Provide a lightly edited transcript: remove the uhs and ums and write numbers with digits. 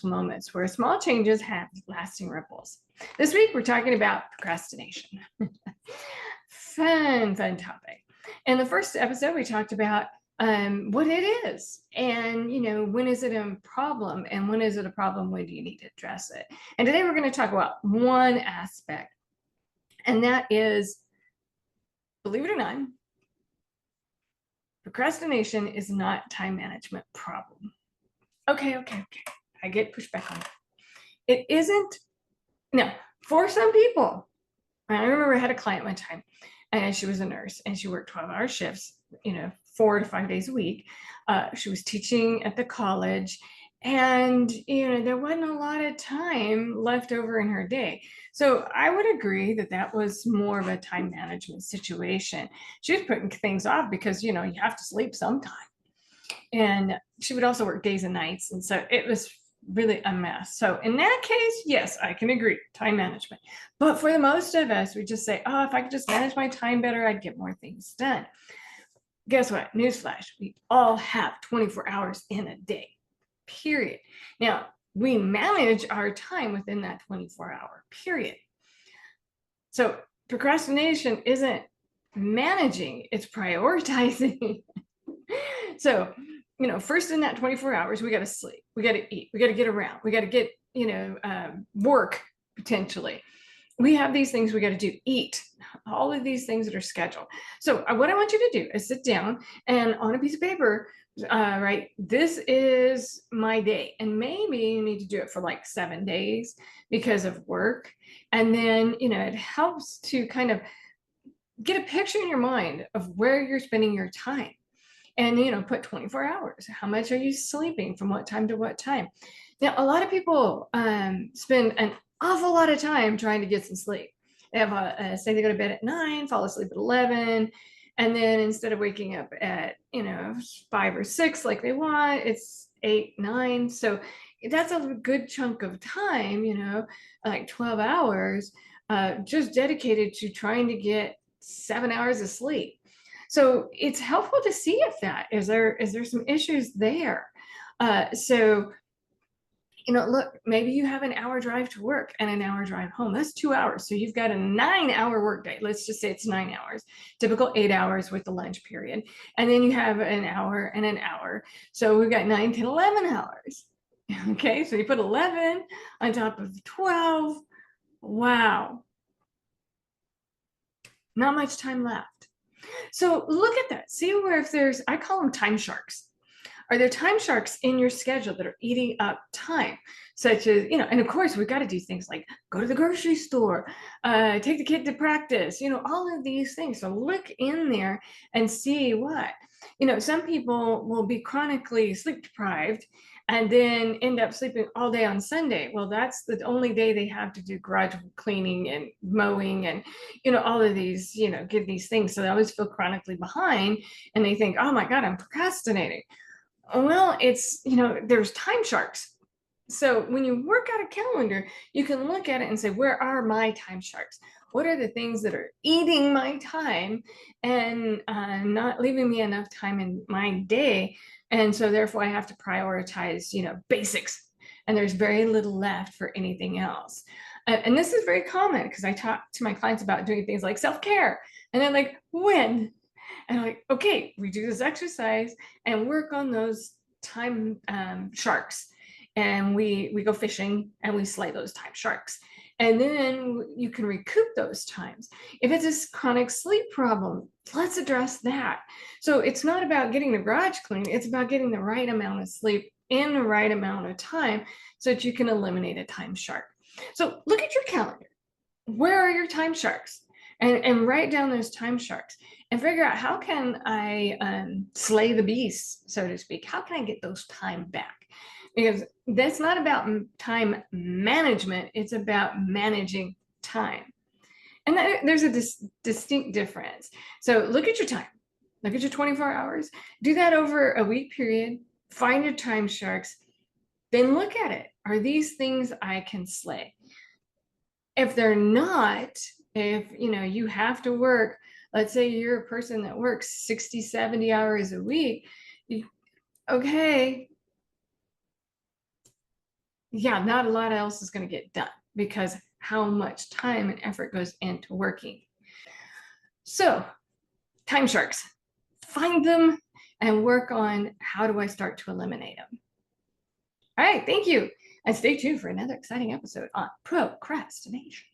mental moments where small changes have lasting ripples. This week, we're talking about procrastination. Fun topic. In the first episode, we talked about what it is, and when is it a problem, and when is it a problem, when do you need to address it? And today we're going to talk about one aspect, and that is, believe it or not, procrastination is not a time management problem. Okay. I get pushback on that. It isn't. No, for some people. I remember I had a client one time, and she was a nurse, and she worked 12-hour shifts, 4 to 5 days a week. She was teaching at the college, and there wasn't a lot of time left over in her day. So I would agree that that was more of a time management situation. She was putting things off because you have to sleep sometime, and she would also work days and nights, and so it was really a mess. So in that case, yes, I can agree, time management. But for the most of us, we just say, oh, if I could just manage my time better, I'd get more things done. Guess what? Newsflash, we all have 24 hours in a day, period. Now, we manage our time within that 24-hour period. So procrastination isn't managing, it's prioritizing. So first in that 24 hours, we got to sleep, we got to eat, we got to get around, we got to get, work potentially. We have these things we got to do, eat, all of these things that are scheduled. So what I want you to do is sit down and on a piece of paper, write, this is my day. And maybe you need to do it for like 7 days because of work. And then, it helps to kind of get a picture in your mind of where you're spending your time. And, put 24 hours. How much are you sleeping? From what time to what time? Now, a lot of people spend an awful lot of time trying to get some sleep. They have say they go to bed at 9, fall asleep at 11. And then instead of waking up at, 5 or 6 like they want, it's 8, 9. So that's a good chunk of time, like 12 hours, just dedicated to trying to get 7 hours of sleep. So it's helpful to see if that is there some issues there. So look, maybe you have an hour drive to work and an hour drive home. That's 2 hours. So you've got a 9-hour workday. Let's just say it's 9 hours, typical 8 hours with the lunch period. And then you have an hour and an hour. So we've got 9, 10, 11 hours. Okay, so you put 11 on top of 12. Wow. Not much time left. So look at that. See where if there's, I call them time sharks. Are there time sharks in your schedule that are eating up time? Such as, and of course, we've got to do things like go to the grocery store, take the kid to practice, all of these things. So look in there and see what, some people will be chronically sleep deprived and then end up sleeping all day on Sunday. Well, that's the only day they have to do garage cleaning and mowing and, all of these, get these things. So they always feel chronically behind and they think, oh my God, I'm procrastinating. Well, it's, there's time sharks. So when you work out a calendar, you can look at it and say, where are my time sharks? What are the things that are eating my time and not leaving me enough time in my day? And so therefore I have to prioritize, basics, and there's very little left for anything else. And this is very common because I talk to my clients about doing things like self-care, and they're like, when? And I'm like, okay, we do this exercise and work on those time sharks. And we go fishing and we slay those time sharks. And then you can recoup those times. If it's a chronic sleep problem, let's address that. So it's not about getting the garage clean. It's about getting the right amount of sleep in the right amount of time so that you can eliminate a time shark. So look at your calendar. Where are your time sharks? And write down those time sharks and figure out how can I slay the beast, so to speak. How can I get those time back? Because that's not about time management. It's about managing time. And there's a distinct difference. So look at your time. Look at your 24 hours. Do that over a week period. Find your time sharks. Then look at it. Are these things I can slay? If they're not, if you have to work, let's say you're a person that works 60, 70 hours a week, okay, yeah, not a lot else is going to get done because how much time and effort goes into working. So, time sharks, find them and work on how do I start to eliminate them. All right, thank you. And stay tuned for another exciting episode on procrastination.